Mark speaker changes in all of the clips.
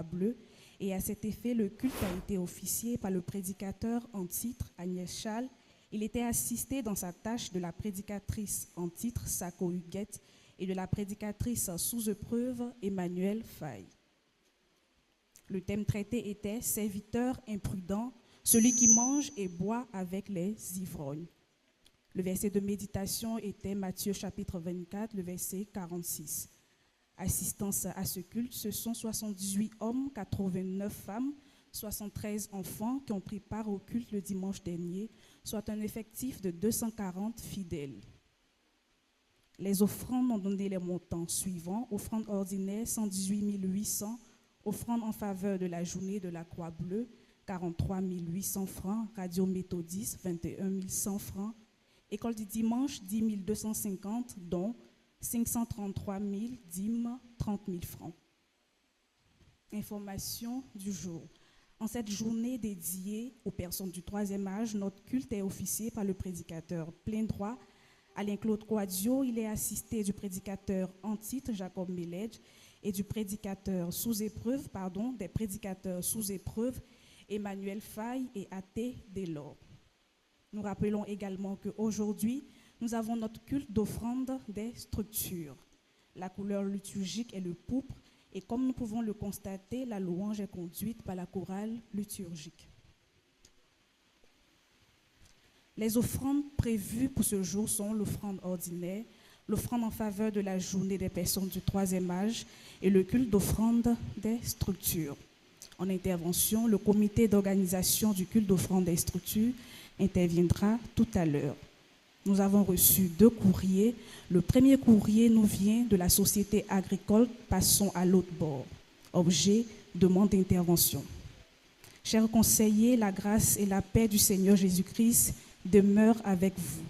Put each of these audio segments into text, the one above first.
Speaker 1: Bleue. Et à cet effet, le culte a été officié par le prédicateur en titre Agnès Chal. Il était assisté dans sa tâche de la prédicatrice en titre Sako Huguette et de la prédicatrice sous épreuve Emmanuel Faye. Le thème traité était « Serviteur imprudent, celui qui mange et boit avec les ivrognes ». Le verset de méditation était Matthieu chapitre 24, le verset 46. Assistance à ce culte, ce sont 78 hommes, 89 femmes, 73 enfants qui ont pris part au culte le dimanche dernier, soit un effectif de 240 fidèles. Les offrandes ont donné les montants suivants. Offrande ordinaire, 118 800. Offrande en faveur de la journée de la Croix Bleue, 43 800 francs. Radio Méthodiste, 21 100 francs. École du dimanche, 10 250, dont 533 000 dîmes, 30 000 francs. Information du jour. En cette journée dédiée aux personnes du troisième âge, notre culte est officié par le prédicateur plein droit Alain-Claude Quadio. Il est assisté du prédicateur en titre Jacob Meledge et du prédicateur sous épreuve, des prédicateurs sous épreuve Emmanuel Faye et Athé Delors. Nous rappelons également qu'aujourd'hui, nous avons notre culte d'offrande des structures. La couleur liturgique est le pourpre et comme nous pouvons le constater, la louange est conduite par la chorale liturgique. Les offrandes prévues pour ce jour sont l'offrande ordinaire, l'offrande en faveur de la journée des personnes du troisième âge et le culte d'offrande des structures. En intervention, le comité d'organisation du culte d'offrande des structures interviendra tout à l'heure. Nous avons reçu 2 courriers. Le premier courrier nous vient de la société agricole Passons à l'autre bord. Objet, demande d'intervention. Chers conseillers, la grâce et la paix du Seigneur Jésus-Christ demeurent avec vous.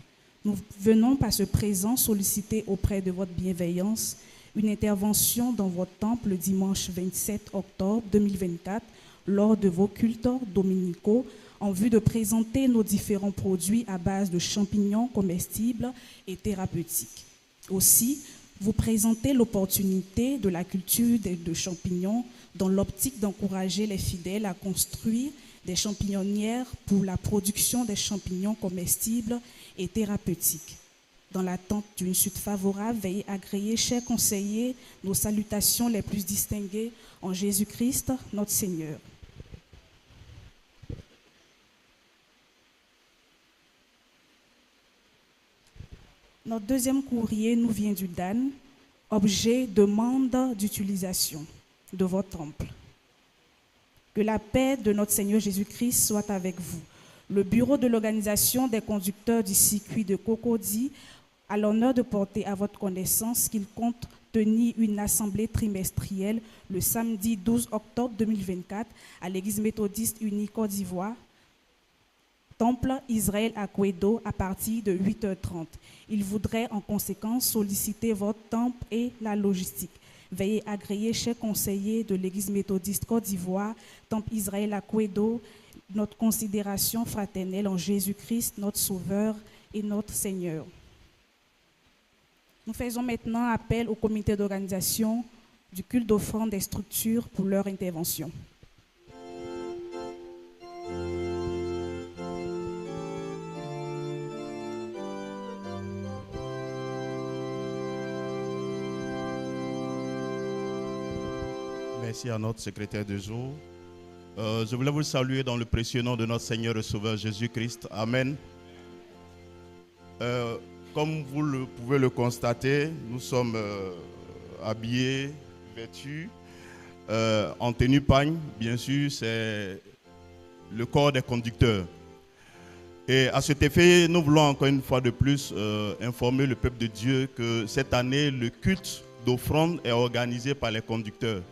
Speaker 1: Nous venons par ce présent solliciter auprès de votre bienveillance une intervention dans votre temple le dimanche 27 octobre 2024 lors de vos cultes dominicaux en vue de présenter nos différents produits à base de champignons comestibles et thérapeutiques. Aussi, vous présentez l'opportunité de la culture de champignons dans l'optique d'encourager les fidèles à construire des champignonnières pour la production des champignons comestibles et thérapeutiques. Dans l'attente d'une suite favorable, veuillez agréer, chers conseillers, nos salutations les plus distinguées en Jésus-Christ, notre Seigneur. Notre deuxième courrier nous vient du DAN, objet demande d'utilisation de votre temple. Que la paix de notre Seigneur Jésus-Christ soit avec vous. Le bureau de l'organisation des conducteurs du circuit de Cocody a l'honneur de porter à votre connaissance qu'il compte tenir une assemblée trimestrielle le samedi 12 octobre 2024 à l'église méthodiste unie Côte d'Ivoire, Temple Israël à Kouedo à partir de 8h30. Il voudrait en conséquence solliciter votre temple et la logistique. Veuillez agréer, chers conseillers de l'église méthodiste Côte d'Ivoire, Temple Israël à Kouedo, notre considération fraternelle en Jésus-Christ, notre Sauveur et notre Seigneur. Nous faisons maintenant appel au comité d'organisation du culte d'offrande des structures pour leur intervention.
Speaker 2: Merci à notre secrétaire de jour. Je voulais vous saluer dans le précieux nom de notre Seigneur et Sauveur Jésus-Christ. Amen. Comme vous pouvez le constater, nous sommes habillés, vêtus, en tenue pagne. Bien sûr, c'est le corps des conducteurs. Et à cet effet, nous voulons encore une fois de plus informer le peuple de Dieu que cette année, le culte d'offrande est organisé par les conducteurs.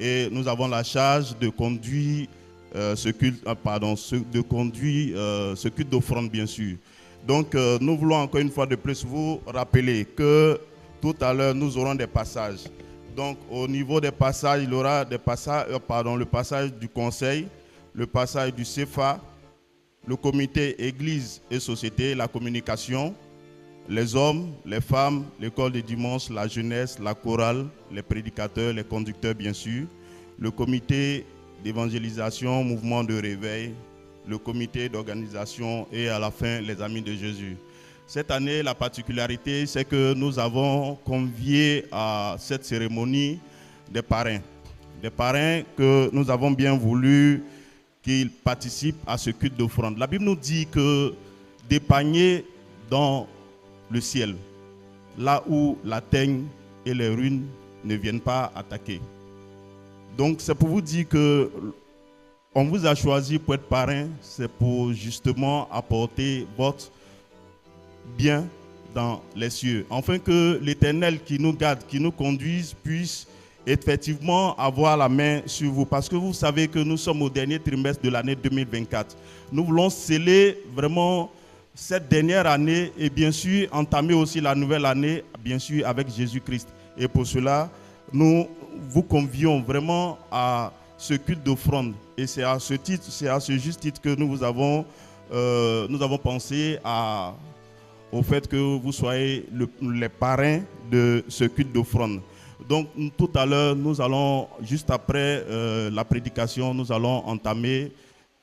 Speaker 2: Et nous avons la charge de conduire ce culte d'offrande, bien sûr. Donc, nous voulons encore une fois de plus vous rappeler que tout à l'heure, nous aurons des passages. Donc, au niveau des passages, il y aura des passages, le passage du conseil, le passage du CFA, le comité Église et Société, la communication, les hommes, les femmes, l'école de dimanche, la jeunesse, la chorale, les prédicateurs, les conducteurs bien sûr. le comité d'évangélisation, mouvement de réveil, le comité d'organisation et à la fin les Amis de Jésus. Cette année, la particularité, c'est que nous avons convié à cette cérémonie des parrains. Des parrains que nous avons bien voulu qu'ils participent à ce culte d'offrande. La Bible nous dit que d'épargner dans le ciel, là où la teigne et les ruines ne viennent pas attaquer. Donc c'est pour vous dire que on vous a choisi pour être parrain, c'est pour justement apporter votre bien dans les cieux, afin que l'Éternel qui nous garde, qui nous conduise, puisse effectivement avoir la main sur vous. Parce que vous savez que nous sommes au dernier trimestre de l'année 2024. Nous voulons sceller vraiment cette dernière année et bien sûr entamer aussi la nouvelle année, bien sûr avec Jésus-Christ. Et pour cela, nous vous convions vraiment à ce culte d'offrande. Et c'est à ce titre, c'est à ce juste titre que nous avons pensé au fait que vous soyez les parrains de ce culte d'offrande. Donc tout à l'heure, nous allons, juste après la prédication, nous allons entamer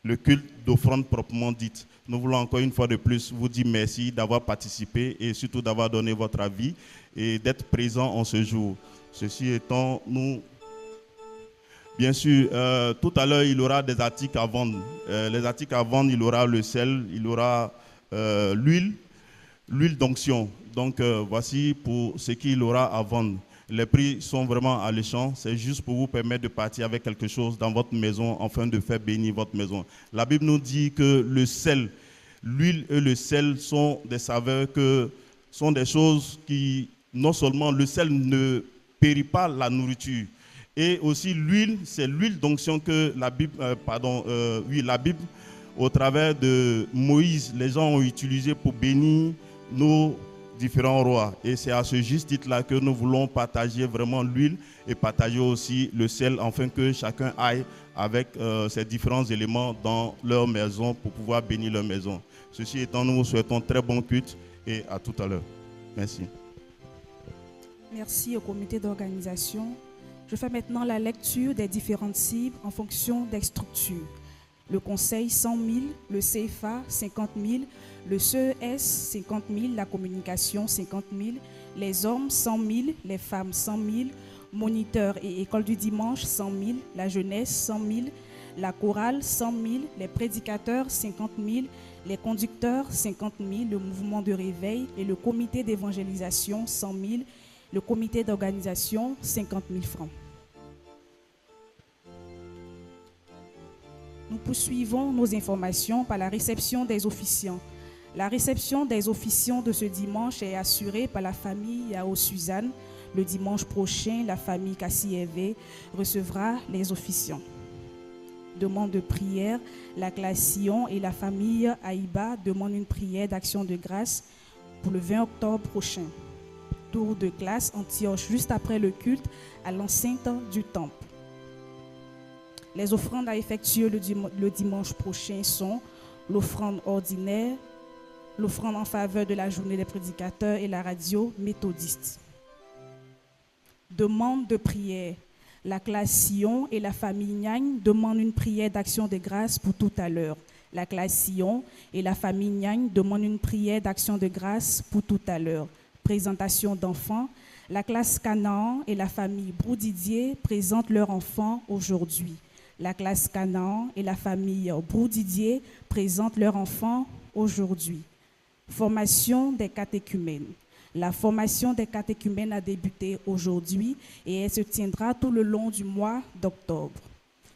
Speaker 2: le culte d'offrande proprement dite. Nous voulons encore une fois de plus vous dire merci d'avoir participé et surtout d'avoir donné votre avis et d'être présent en ce jour. Ceci étant, bien sûr, tout à l'heure, il y aura des articles à vendre. Les articles à vendre, il y aura le sel, il y aura l'huile d'onction. Donc voici pour ce qu'il y aura à vendre. Les prix sont vraiment alléchants. C'est juste pour vous permettre de partir avec quelque chose dans votre maison afin de faire bénir votre maison. La Bible nous dit que le sel, l'huile et le sel sont des saveurs sont des choses qui, non seulement le sel ne périt pas la nourriture, et aussi l'huile, c'est l'huile d'onction que la Bible, la Bible, au travers de Moïse, les gens ont utilisé pour bénir nos différents rois. Et c'est à ce juste titre-là que nous voulons partager vraiment l'huile et partager aussi le sel, afin que chacun aille avec ces différents éléments dans leur maison pour pouvoir bénir leur maison. Ceci étant, nous vous souhaitons très bon culte et à tout à l'heure. Merci.
Speaker 1: Merci au comité d'organisation. Je fais maintenant la lecture des différentes cibles en fonction des structures. Le conseil 100 000, le CFA 50 000, le CES 50 000, la communication 50 000, les hommes 100 000, les femmes 100 000, moniteurs et école du dimanche 100 000, la jeunesse 100 000, la chorale 100 000, les prédicateurs 50 000, les conducteurs 50 000, le mouvement de réveil et le comité d'évangélisation 100 000, le comité d'organisation 50 000 francs. Nous poursuivons nos informations par la réception des officiants. La réception des officiants de ce dimanche est assurée par la famille Yao Suzanne. Le dimanche prochain, la famille Kassi-Hervé recevra les officiants. Demande de prière, la classe Sion et la famille Aïba demandent une prière d'action de grâce pour le 20 octobre prochain. Tour de classe Antioche juste après le culte à l'enceinte du temple. Les offrandes à effectuer le dimanche prochain sont l'offrande ordinaire, l'offrande en faveur de la journée des prédicateurs et la radio méthodiste. Demande de prière. La classe Sion et la famille Niagne demandent une prière d'action de grâce pour tout à l'heure. La classe Sion et la famille Niagne demandent une prière d'action de grâce pour tout à l'heure. Présentation d'enfants. La classe Canaan et la famille Broudidier présentent leurs enfants aujourd'hui. La classe Canaan et la famille Broudidier présentent leurs enfants aujourd'hui. Formation des catéchumènes. La formation des catéchumènes a débuté aujourd'hui et elle se tiendra tout le long du mois d'octobre.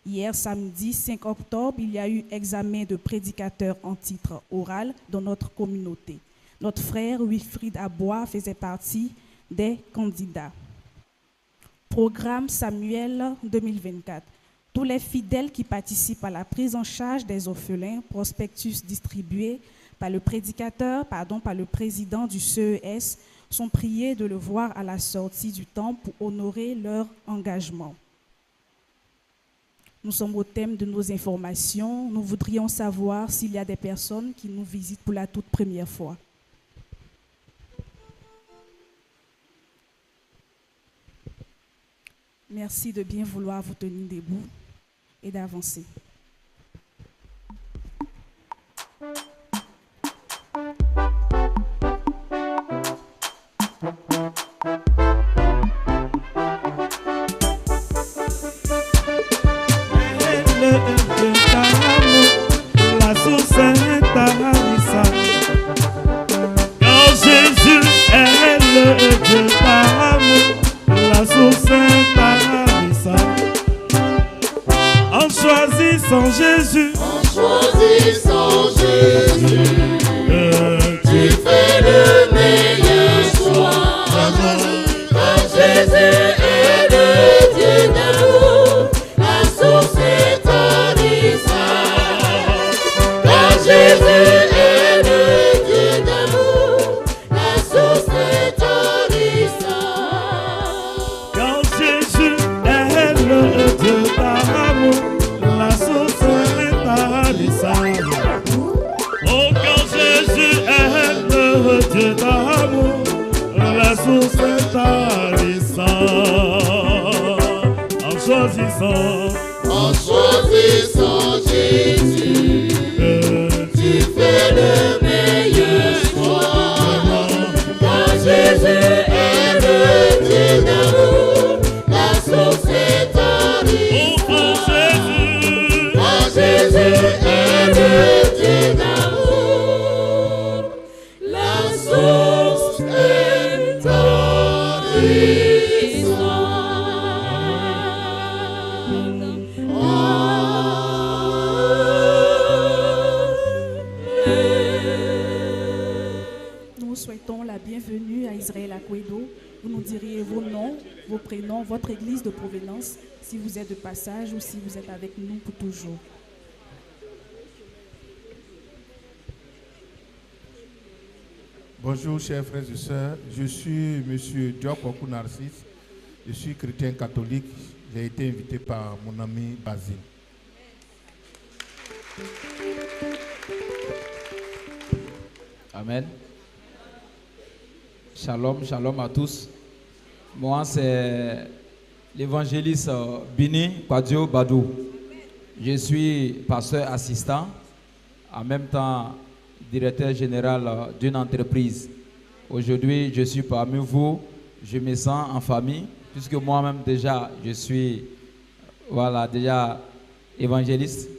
Speaker 1: Hier, samedi 5 octobre, il y a eu examen de prédicateurs en titre oral dans notre communauté. Notre frère Wilfried Abois faisait partie des candidats. Programme Samuel 2024. Tous les fidèles qui participent à la prise en charge des orphelins, prospectus distribués par le président du CES, sont priés de le voir à la sortie du temple pour honorer leur engagement. Nous sommes au thème de nos informations. Nous voudrions savoir s'il y a des personnes qui nous visitent pour la toute première fois. Merci de bien vouloir vous tenir debout et d'avancer.
Speaker 3: La source est tarissable. Quand Jésus est le Dieu d'amour, la source est tarissable. En choisissant Jésus,
Speaker 4: tu fais le meilleur choix. Quand Jésus est le Dieu d'amour, la source est tarissable. Quand Jésus est le Dieu d'amour, la source est tarissable.
Speaker 3: quand Jésus est le Dieu d'amour, la source est tarissable. Oh, quand Jésus est le Dieu d'amour, la source est tarissable. En choisissant
Speaker 4: Jésus, tu fais le meilleur choix. Quand Jésus est le Dieu d'amour, la source est tarissable. Quand Jésus est le Dieu d'amour, la source est tarissable.
Speaker 1: Nous vous souhaitons la bienvenue à Israël Akwedo. Vous nous diriez vos noms, vos prénoms, votre église de provenance, si vous êtes de passage ou si vous êtes avec nous pour toujours.
Speaker 5: Bonjour chers frères et sœurs, je suis M. Diop Oku Narcisse, je suis chrétien catholique, j'ai été invité par mon ami Basile.
Speaker 6: Amen. Shalom, shalom à tous. Moi, c'est l'évangéliste Bini Kwadio Badou. Je suis pasteur assistant, en même temps directeur général d'une entreprise. Aujourd'hui, je suis parmi vous. Je me sens en famille, puisque moi-même déjà, je suis déjà évangéliste.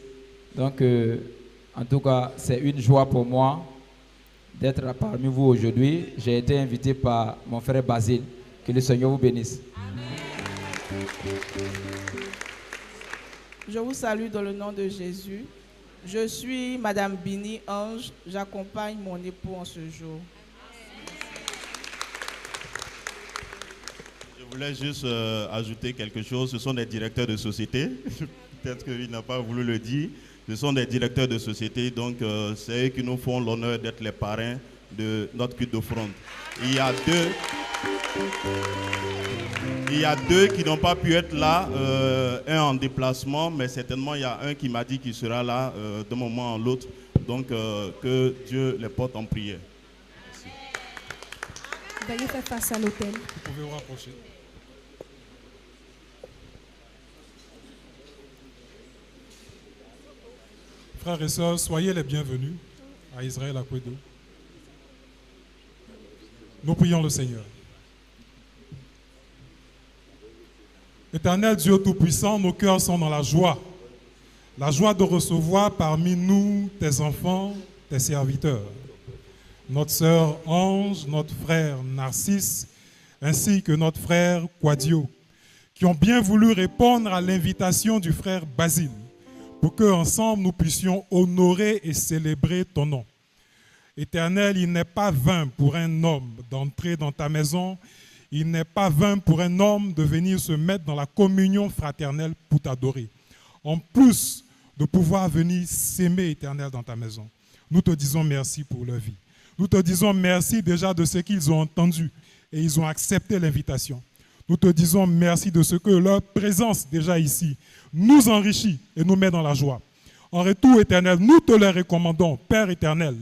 Speaker 6: Donc, en tout cas, c'est une joie pour moi d'être parmi vous aujourd'hui. J'ai été invité par mon frère Basile. Que le Seigneur vous bénisse.
Speaker 7: Je vous salue dans le nom de Jésus. Je suis Madame Bini Ange. J'accompagne mon époux en ce jour.
Speaker 2: Je voulais juste ajouter quelque chose. Ce sont des directeurs de société. Peut-être qu'il n'a pas voulu le dire. Ce sont des directeurs de société. Donc, c'est eux qui nous font l'honneur d'être les parrains de notre culte d'offrande. Il y a deux qui n'ont pas pu être là. Un en déplacement, mais certainement, il y a un qui m'a dit qu'il sera là d'un moment à l'autre. Donc, que Dieu les porte en prière. Merci.
Speaker 1: Veuillez faire face à l'autel.
Speaker 8: Vous pouvez vous rapprocher. Frères et sœurs, soyez les bienvenus à Israël Akwedo. Nous prions le Seigneur. Éternel Dieu Tout-Puissant, nos cœurs sont dans la joie de recevoir parmi nous tes enfants, tes serviteurs, notre sœur Ange, notre frère Narcisse, ainsi que notre frère Kwadio, qui ont bien voulu répondre à l'invitation du frère Basile, pour qu'ensemble nous puissions honorer et célébrer ton nom. Éternel, il n'est pas vain pour un homme d'entrer dans ta maison, il n'est pas vain pour un homme de venir se mettre dans la communion fraternelle pour t'adorer. En plus de pouvoir venir s'aimer, Éternel, dans ta maison. Nous te disons merci pour leur vie. Nous te disons merci déjà de ce qu'ils ont entendu et ils ont accepté l'invitation. Nous te disons merci de ce que leur présence déjà ici nous enrichit et nous met dans la joie. En retour, Éternel, nous te les recommandons, Père éternel,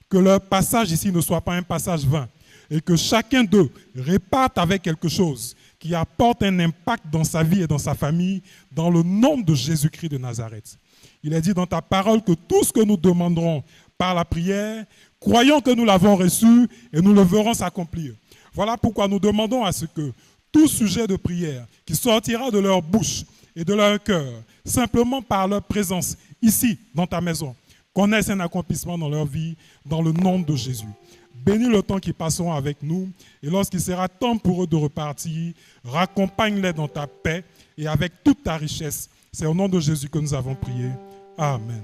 Speaker 8: que leur passage ici ne soit pas un passage vain et que chacun d'eux reparte avec quelque chose qui apporte un impact dans sa vie et dans sa famille, dans le nom de Jésus-Christ de Nazareth. Il est dit dans ta parole que tout ce que nous demanderons par la prière, croyons que nous l'avons reçu et nous le verrons s'accomplir. Voilà pourquoi nous demandons à ce que tout sujet de prière qui sortira de leur bouche et de leur cœur, simplement par leur présence ici, dans ta maison, connaissent un accomplissement dans leur vie, dans le nom de Jésus. Bénis le temps qu'ils passeront avec nous et lorsqu'il sera temps pour eux de repartir, raccompagne-les dans ta paix et avec toute ta richesse. C'est au nom de Jésus que nous avons prié. Amen.